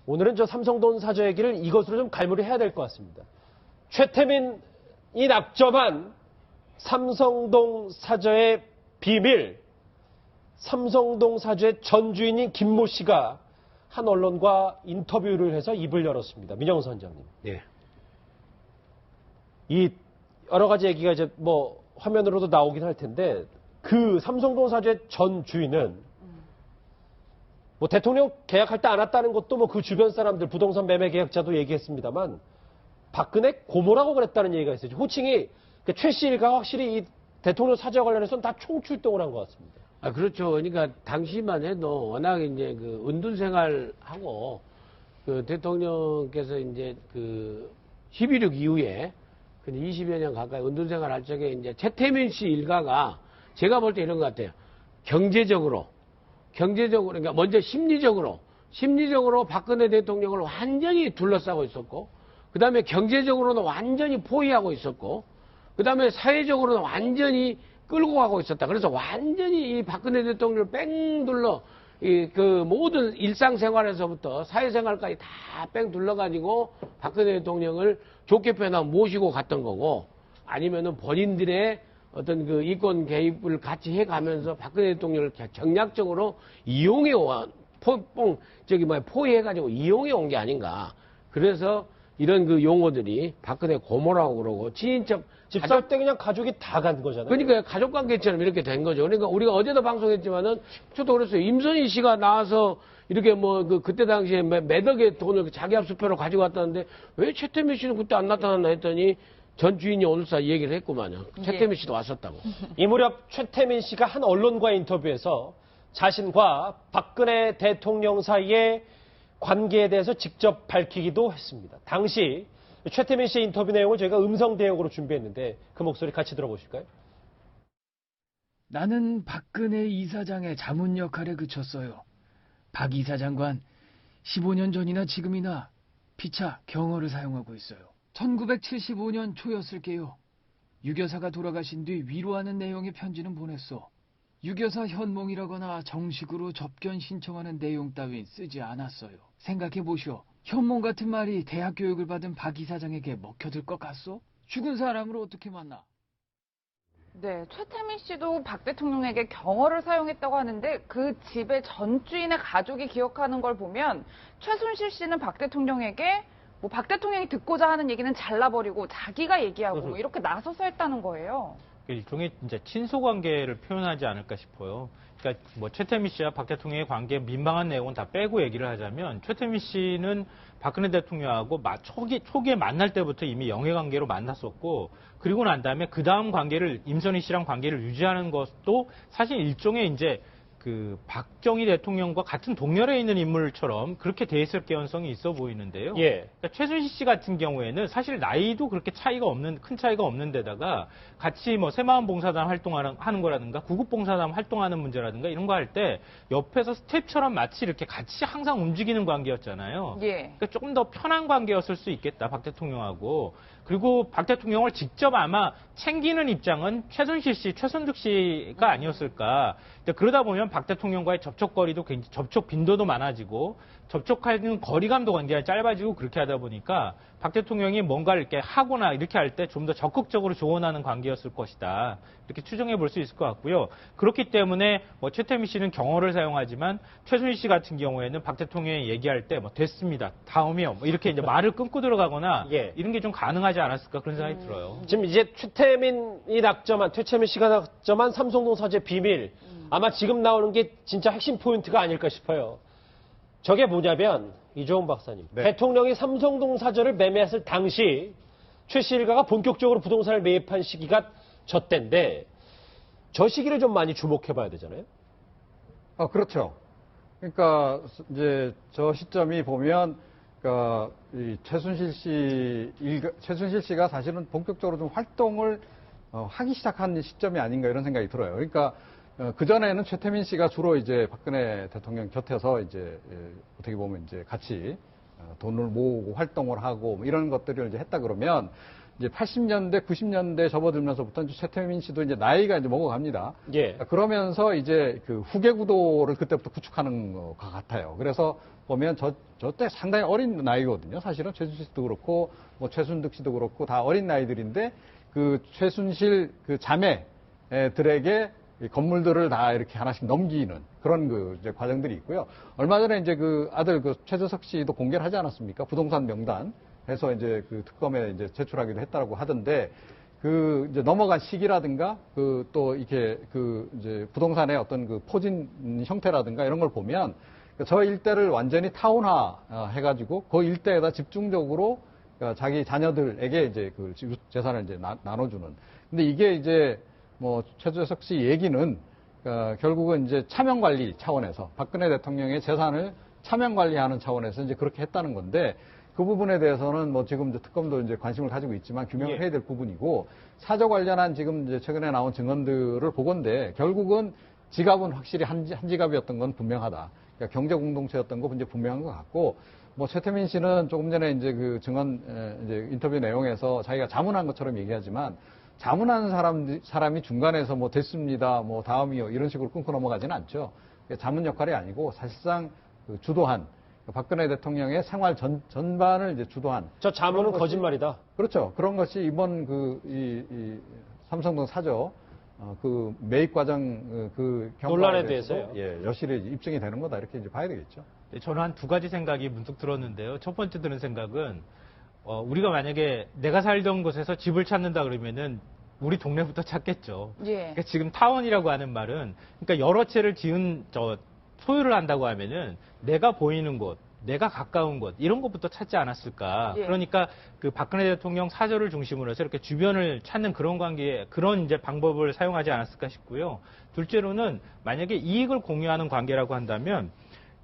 오늘은 저 삼성동 사저 얘기를 이것으로 좀 갈무리해야 될 것 같습니다. 최태민이 납점한 삼성동 사저의 비밀, 삼성동 사저의 전 주인인 김모 씨가 한 언론과 인터뷰를 해서 입을 열었습니다. 민정수 원장님. 예. 이 여러 가지 얘기가 이제 뭐 화면으로도 나오긴 할 텐데 그 삼성동 사저의 전 주인은 뭐 대통령 계약할 때 안 왔다는 것도 뭐 그 주변 사람들 부동산 매매 계약자도 얘기했습니다만 박근혜 고모라고 그랬다는 얘기가 있어요. 호칭이 최 씨 일가가 확실히 이 대통령 사저와 관련해서는 다 총출동을 한 것 같습니다. 아, 그렇죠. 그러니까 당시만 해도 워낙 이제 그 은둔 생활하고 그 대통령께서 이제 그 11.6 이후에 20여 년 가까이 은둔 생활 할 적에 이제 최태민 씨 일가가 제가 볼 때 이런 것 같아요. 경제적으로, 그러니까 먼저 심리적으로 박근혜 대통령을 완전히 둘러싸고 있었고, 그 다음에 경제적으로는 완전히 포위하고 있었고, 그 다음에 사회적으로는 완전히 끌고 가고 있었다. 그래서 완전히 이 박근혜 대통령을 뺑 둘러, 그 모든 일상생활에서부터 사회생활까지 다 뺑 둘러가지고 박근혜 대통령을 좋게 표현하면 모시고 갔던 거고, 아니면은 본인들의 어떤 그 이권 개입을 같이 해가면서 박근혜 대통령을 정략적으로 이용해 온, 포위해가지고 이용해 온 게 아닌가. 그래서 이런 그 용어들이 박근혜 고모라고 그러고 친인척 집 살 때 그냥 가족이 다 간 거잖아요. 그러니까 가족관계처럼 이렇게 된 거죠. 그러니까 우리가 어제도 방송했지만은 저도 그랬어요. 임선희 씨가 나와서 이렇게 뭐 그때 당시에 몇 억의 돈을 자기 합수표로 가지고 왔다는데 왜 최태민 씨는 그때 안 나타났나 했더니 전 주인이 오늘사 이 얘기를 했구만요. 최태민 씨도 왔었다고. 이 무렵 최태민 씨가 한 언론과의 인터뷰에서 자신과 박근혜 대통령 사이의 관계에 대해서 직접 밝히기도 했습니다. 당시 최태민 씨의 인터뷰 내용을 저희가 음성 대역으로 준비했는데 그 목소리 같이 들어보실까요? 나는 박근혜 이사장의 자문 역할에 그쳤어요. 박 이사장관 15년 전이나 지금이나 피차 경어를 사용하고 있어요. 1975년 초였을게요. 유교사가 돌아가신 뒤 위로하는 내용의 편지는 보냈어. 유교사 현몽이라거나 정식으로 접견 신청하는 내용 따윈 쓰지 않았어요. 생각해보시오. 현몽 같은 말이 대학 교육을 받은 박 이사장에게 먹혀들 것 같소? 죽은 사람을 어떻게 만나? 네, 최태민 씨도 박 대통령에게 경어를 사용했다고 하는데 그 집의 전 주인의 가족이 기억하는 걸 보면 최순실 씨는 박 대통령에게 뭐 박 대통령이 듣고자 하는 얘기는 잘라버리고 자기가 얘기하고 뭐 이렇게 나서서 했다는 거예요. 일종의 이제 친소 관계를 표현하지 않을까 싶어요. 그러니까 뭐 최태민 씨와 박 대통령의 관계 민망한 내용은 다 빼고 얘기를 하자면 최태민 씨는 박근혜 대통령하고 초기에 만날 때부터 이미 영해 관계로 만났었고 그리고 난 다음에 그 다음 관계를 임선희 씨랑 관계를 유지하는 것도 사실 일종의 이제 그 박정희 대통령과 같은 동열에 있는 인물처럼 그렇게 돼 있을 개연성이 있어 보이는데요. 예. 그러니까 최순실 씨 같은 경우에는 사실 나이도 그렇게 큰 차이가 없는 데다가 같이 뭐 새마을 봉사단 활동하는 거라든가 구급봉사단 활동하는 문제라든가 이런 거 할 때 옆에서 스텝처럼 마치 이렇게 같이 항상 움직이는 관계였잖아요. 예. 그러니까 조금 더 편한 관계였을 수 있겠다, 박 대통령하고. 그리고 박 대통령을 직접 아마 챙기는 입장은 최순실 씨, 최순득 씨가 아니었을까. 그러다 보면 박 대통령과의 접촉거리도 굉장히 접촉 빈도도 많아지고 접촉하는 거리감도 굉장히 짧아지고 그렇게 하다 보니까 박 대통령이 뭔가를 이렇게 하거나 이렇게 할 때 좀 더 적극적으로 조언하는 관계였을 것이다. 이렇게 추정해 볼 수 있을 것 같고요. 그렇기 때문에 뭐 최태민 씨는 경어를 사용하지만 최순실 씨 같은 경우에는 박 대통령이 얘기할 때 뭐 됐습니다. 다음이요. 뭐 이렇게 이제 말을 끊고 들어가거나 예. 이런 게 좀 가능하지 않았을까 그런 생각이 들어요. 지금 이제 최태민 씨가 낙점한 삼성동 사저의 비밀. 아마 지금 나오는 게 진짜 핵심 포인트가 아닐까 싶어요. 저게 뭐냐면 이종훈 박사님. 네. 대통령이 삼성동 사저를 매매했을 당시 최 씨 일가가 본격적으로 부동산을 매입한 시기가 저때인데 저 시기를 좀 많이 주목해 봐야 되잖아요. 그렇죠. 그러니까 이제 저 시점이 보면 그러니까 이 최순실 씨가 사실은 본격적으로 좀 활동을 하기 시작한 시점이 아닌가 이런 생각이 들어요. 그러니까 그 전에는 최태민 씨가 주로 이제 박근혜 대통령 곁에서 이제 어떻게 보면 이제 같이 돈을 모으고 활동을 하고 뭐 이런 것들을 이제 했다 그러면 이제 80년대, 90년대 접어들면서부터 이제 최태민 씨도 이제 나이가 이제 먹어갑니다. 예. 그러면서 이제 그 후계 구도를 그때부터 구축하는 것 같아요. 그래서 보면 저때 상당히 어린 나이거든요. 사실은 최순실 씨도 그렇고 뭐 최순득 씨도 그렇고 다 어린 나이들인데 그 최순실 그 자매들에게 이 건물들을 다 이렇게 하나씩 넘기는 그런 그 이제 과정들이 있고요. 얼마 전에 이제 그 아들 그 최재석 씨도 공개를 하지 않았습니까? 부동산 명단 해서 이제 그 특검에 이제 제출하기도 했다라고 하던데 그 이제 넘어간 시기라든가 그 또 이렇게 그 이제 부동산의 어떤 그 포진 형태라든가 이런 걸 보면 저 일대를 완전히 타운화 해가지고 그 일대에다 집중적으로 자기 자녀들에게 이제 그 재산을 이제 나눠주는. 근데 이게 이제 뭐 최재석 씨 얘기는 결국은 이제 차명 관리 차원에서 박근혜 대통령의 재산을 차명 관리하는 차원에서 이제 그렇게 했다는 건데 그 부분에 대해서는 뭐 지금 이제 특검도 이제 관심을 가지고 있지만 규명을 해야 될 부분이고 사저 관련한 지금 이제 최근에 나온 증언들을 보건데 결국은 지갑은 확실히 한 지갑이었던 건 분명하다. 그러니까 경제 공동체였던 거 이제 분명한 것 같고 뭐 최태민 씨는 조금 전에 이제 그 증언 이제 인터뷰 내용에서 자기가 자문한 것처럼 얘기하지만 자문한 사람이 중간에서 뭐 됐습니다, 뭐 다음이요 이런 식으로 끊고 넘어가지는 않죠. 자문 역할이 아니고 사실상 그 주도한 박근혜 대통령의 생활 전반을 이제 주도한. 저 자문은 거짓말이다. 그렇죠. 그런 것이 이번 이 삼성동 사저 그 매입 과정 그 논란에 대해서요. 예, 여실히 입증이 되는 거다 이렇게 이제 봐야 되겠죠. 네, 저는 한 두 가지 생각이 문득 들었는데요. 첫 번째 드는 생각은 우리가 만약에 내가 살던 곳에서 집을 찾는다 그러면은 우리 동네부터 찾겠죠. 예. 그러니까 지금 타운이라고 하는 말은 그러니까 여러 채를 지은 소유를 한다고 하면은 내가 보이는 곳, 내가 가까운 곳 이런 것부터 찾지 않았을까. 예. 그러니까 그 박근혜 대통령 사저를 중심으로 해서 이렇게 주변을 찾는 그런 관계, 그런 이제 방법을 사용하지 않았을까 싶고요. 둘째로는 만약에 이익을 공유하는 관계라고 한다면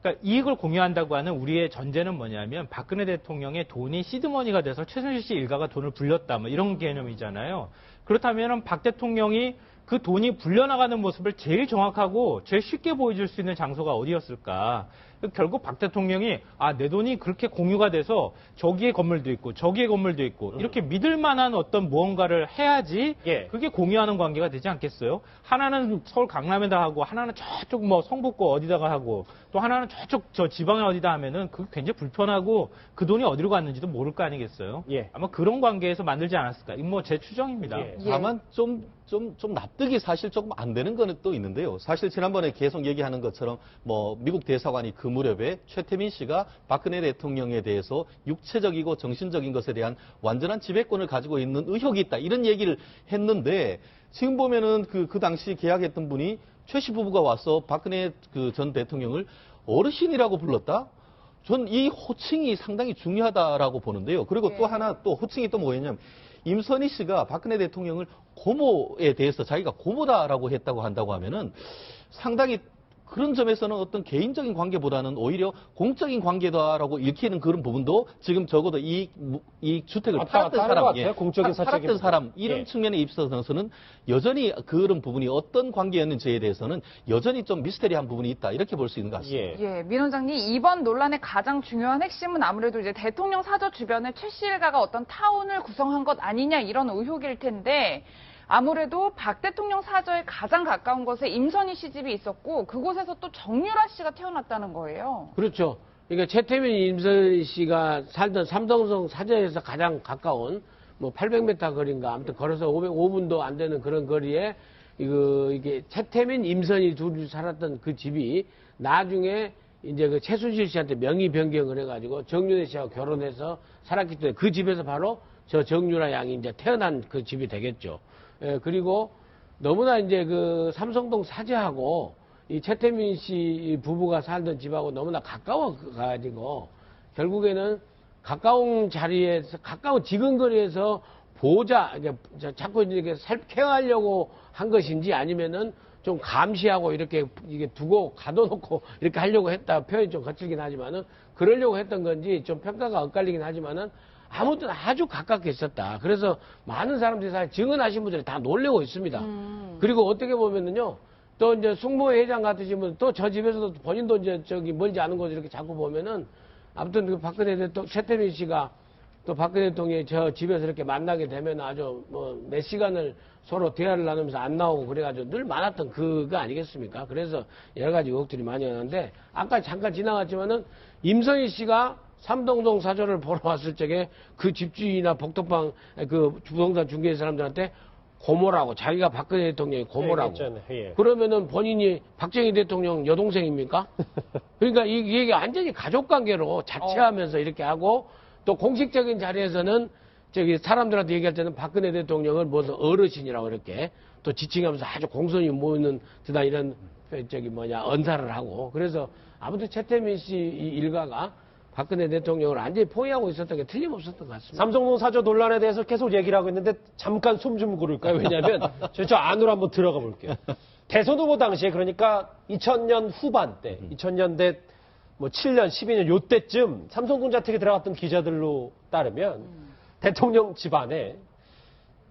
그러니까 이익을 공유한다고 하는 우리의 전제는 뭐냐면 박근혜 대통령의 돈이 시드머니가 돼서 최순실 씨 일가가 돈을 불렸다 뭐 이런 개념이잖아요. 그렇다면 박 대통령이 그 돈이 불려나가는 모습을 제일 정확하고 제일 쉽게 보여줄 수 있는 장소가 어디였을까? 결국 박 대통령이 내 돈이 그렇게 공유가 돼서 저기에 건물도 있고 저기에 건물도 있고 이렇게 믿을 만한 어떤 무언가를 해야지 예. 그게 공유하는 관계가 되지 않겠어요? 하나는 서울 강남에다 하고 하나는 저쪽 뭐 성북구 어디다가 하고 또 하나는 저쪽 저 지방에 어디다 하면은 그게 굉장히 불편하고 그 돈이 어디로 갔는지도 모를 거 아니겠어요? 예. 아마 그런 관계에서 만들지 않았을까? 이건 뭐 제 추정입니다. 예. 다만 좀 납득이 사실 조금 안 되는 거는 또 있는데요. 사실 지난번에 계속 얘기하는 것처럼 뭐 미국 대사관이 그 무렵에 최태민 씨가 박근혜 대통령에 대해서 육체적이고 정신적인 것에 대한 완전한 지배권을 가지고 있는 의혹이 있다. 이런 얘기를 했는데 지금 보면은 그 당시 계약했던 분이 최 씨 부부가 와서 박근혜 그 전 대통령을 어르신이라고 불렀다? 전 이 호칭이 상당히 중요하다라고 보는데요. 그리고 또 하나 또 호칭이 또 뭐였냐면 임선희 씨가 박근혜 대통령을 고모에 대해서 자기가 고모다라고 했다고 한다고 하면은 상당히 그런 점에서는 어떤 개인적인 관계보다는 오히려 공적인 관계다라고 읽히는 그런 부분도 지금 적어도 이 주택을 팔았던 사람, 같아요. 공적인 팔았던 사적인 사람 이런 예. 측면에 있어서는 여전히 그런 부분이 어떤 관계였는지에 대해서는 여전히 좀 미스테리한 부분이 있다 이렇게 볼 수 있는 것 같습니다. 예. 예, 민 원장님 이번 논란의 가장 중요한 핵심은 아무래도 이제 대통령 사저 주변에 최 씨 일가가 어떤 타운을 구성한 것 아니냐 이런 의혹일 텐데 아무래도 박 대통령 사저에 가장 가까운 곳에 임선희 씨 집이 있었고 그곳에서 또 정유라 씨가 태어났다는 거예요. 그렇죠. 그러니까 최태민 임선희 씨가 살던 삼성동 사저에서 가장 가까운 뭐 800m 거리인가 아무튼 걸어서 5분도 안 되는 그런 거리에 이게 최태민 임선희 둘이 살았던 그 집이 나중에 이제 그 최순실 씨한테 명의 변경을 해가지고 정윤혜 씨하고 결혼해서 살았기 때문에 그 집에서 바로 저 정유라 양이 이제 태어난 그 집이 되겠죠. 예, 그리고 너무나 이제 그 삼성동 사저하고 이 최태민 씨 부부가 살던 집하고 너무나 가까워가지고 결국에는 가까운 자리에서 가까운 지근거리에서 보호자 이제 자꾸 이렇게 케어하려고 한 것인지 아니면은 좀 감시하고 이렇게 두고 가둬놓고 이렇게 하려고 했다 표현이 좀 거칠긴 하지만은 그러려고 했던 건지 좀 평가가 엇갈리긴 하지만은 아무튼 아주 가깝게 있었다. 그래서 많은 사람들이 사실 증언하신 분들이 다 놀래고 있습니다. 그리고 어떻게 보면은요, 또 이제 숙모회 회장 같으신 분, 또 저 집에서도 본인도 이제 멀지 않은 곳 이렇게 자꾸 보면은, 아무튼 그 박근혜 대통령, 최태민 씨가 또 박근혜 대통령이 저 집에서 이렇게 만나게 되면 아주 뭐 몇 시간을 서로 대화를 나누면서 안 나오고 그래가지고 늘 많았던 그거 아니겠습니까? 그래서 여러 가지 의혹들이 많이 오는데 아까 잠깐 지나갔지만은 임성희 씨가 삼성동 사저를 보러 왔을 적에 그 집주인이나 복덕방 그 부동산 중개 사람들한테 고모라고 자기가 박근혜 대통령이 고모라고. 예. 그러면은 본인이 박정희 대통령 여동생입니까? 그러니까 이게 완전히 가족 관계로 자체하면서 이렇게 하고 또 공식적인 자리에서는 저기 사람들한테 얘기할 때는 박근혜 대통령을 무슨 어르신이라고 이렇게 또 지칭하면서 아주 공손히 모이는 듯한 이런 언사를 하고 그래서 아무튼 최태민 씨 이 일가가 박근혜 대통령을 완전히 포위하고 있었던 게 틀림없었던 것 같습니다. 삼성동 사저 논란에 대해서 계속 얘기를 하고 있는데 잠깐 숨 좀 고를까요? 왜냐하면 저 안으로 한번 들어가 볼게요. 대선 후보 당시에 그러니까 2000년 후반대, 2000년대 뭐 7년, 12년 요때쯤 삼성동 자택에 들어갔던 기자들로 따르면 대통령 집안에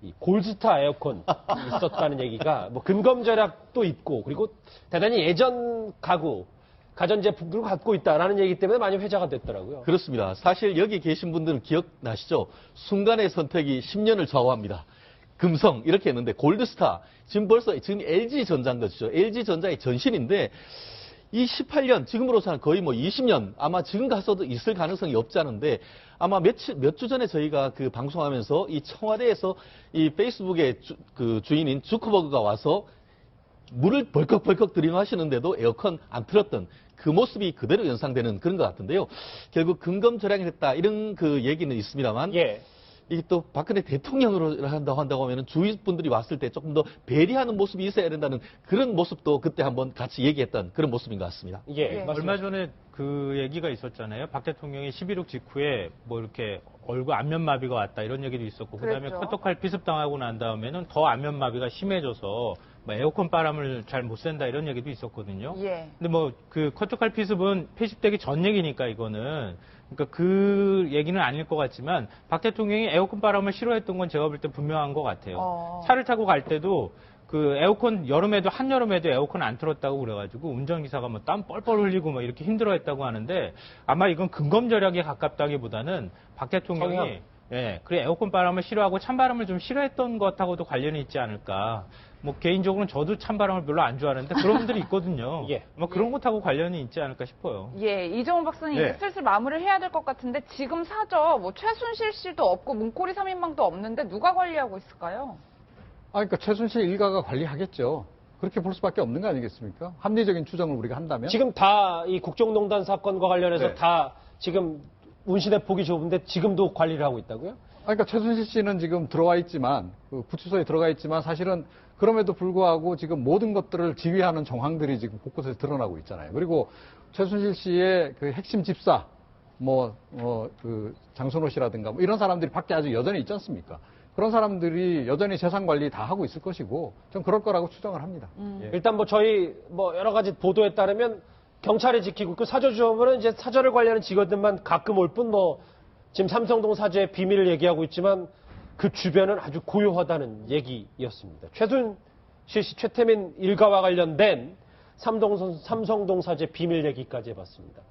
이 골드스타 에어컨이 있었다는 얘기가 뭐 근검절약도 있고 그리고 대단히 예전 가전제품들을 갖고 있다라는 얘기 때문에 많이 회자가 됐더라고요. 그렇습니다. 사실 여기 계신 분들은 기억나시죠? 순간의 선택이 10년을 좌우합니다. 금성 이렇게 했는데 골드스타 지금 LG전자인 것이죠. LG전자의 전신인데 이 18년 지금으로서는 거의 뭐 20년 아마 지금 가서도 있을 가능성이 없지 않은데 아마 몇 주 전에 저희가 그 방송하면서 이 청와대에서 이 페이스북의 그 주인인 주커버그가 와서 물을 벌컥벌컥 들이마시는데도 에어컨 안 틀었던 그 모습이 그대로 연상되는 그런 것 같은데요. 결국 근검절약을 했다 이런 그 얘기는 있습니다만 예. 이게 또 박근혜 대통령으로 한다고 하면은 주위 분들이 왔을 때 조금 더 배려하는 모습이 있어야 된다는 그런 모습도 그때 한번 같이 얘기했던 그런 모습인 것 같습니다. 예. 얼마 전에 그 얘기가 있었잖아요. 박 대통령이 11.6 직후에 뭐 이렇게 얼굴 안면마비가 왔다 이런 얘기도 있었고 그다음에 그랬죠. 커터칼 피습당하고 난 다음에는 더 안면마비가 심해져서 뭐 에어컨 바람을 잘 못 쐰다 이런 얘기도 있었거든요. 예. 근데 뭐 그 커터칼 피습은 폐습되기 전 얘기니까 이거는 그러니까 그 얘기는 아닐 것 같지만 박 대통령이 에어컨 바람을 싫어했던 건 제가 볼 때 분명한 것 같아요. 차를 타고 갈 때도 그 에어컨 여름에도 한여름에도 에어컨 안 틀었다고 그래가지고 운전기사가 뭐 땀 뻘뻘 흘리고 뭐 이렇게 힘들어했다고 하는데 아마 이건 근검절약에 가깝다기보다는 박 대통령이 성향. 예, 그래 에어컨 바람을 싫어하고 찬바람을 좀 싫어했던 것하고도 관련이 있지 않을까. 뭐 개인적으로는 저도 찬바람을 별로 안 좋아하는데 그런 분들이 있거든요. 예. 뭐 그런 것하고 관련이 있지 않을까 싶어요. 예, 이정훈 박사님 네. 이제 슬슬 마무리를 해야 될 것 같은데 지금 사저 뭐 최순실 씨도 없고 문고리 3인방도 없는데 누가 관리하고 있을까요? 그러니까 최순실 일가가 관리하겠죠. 그렇게 볼 수밖에 없는 거 아니겠습니까? 합리적인 추정을 우리가 한다면. 지금 다 이 국정농단 사건과 관련해서 네. 다 지금 운신의 폭이 좁은데 지금도 관리를 하고 있다고요? 그러니까 최순실 씨는 지금 들어와 있지만 그 구치소에 들어가 있지만 사실은 그럼에도 불구하고 지금 모든 것들을 지휘하는 정황들이 지금 곳곳에서 드러나고 있잖아요. 그리고 최순실 씨의 그 핵심 집사 그 장선호 씨라든가 뭐 이런 사람들이 밖에 아직 여전히 있지 않습니까? 그런 사람들이 여전히 재산 관리 다 하고 있을 것이고 좀 그럴 거라고 추정을 합니다. 예. 일단 뭐 저희 뭐 여러 가지 보도에 따르면 경찰이 지키고 있고 사저주범은 이제 사저를 관리하는 직원들만 가끔 올 뿐 뭐 지금 삼성동 사저의 비밀을 얘기하고 있지만 그 주변은 아주 고요하다는 얘기였습니다. 최순실 씨, 최태민 일가와 관련된 삼성동 사저 비밀 얘기까지 해봤습니다.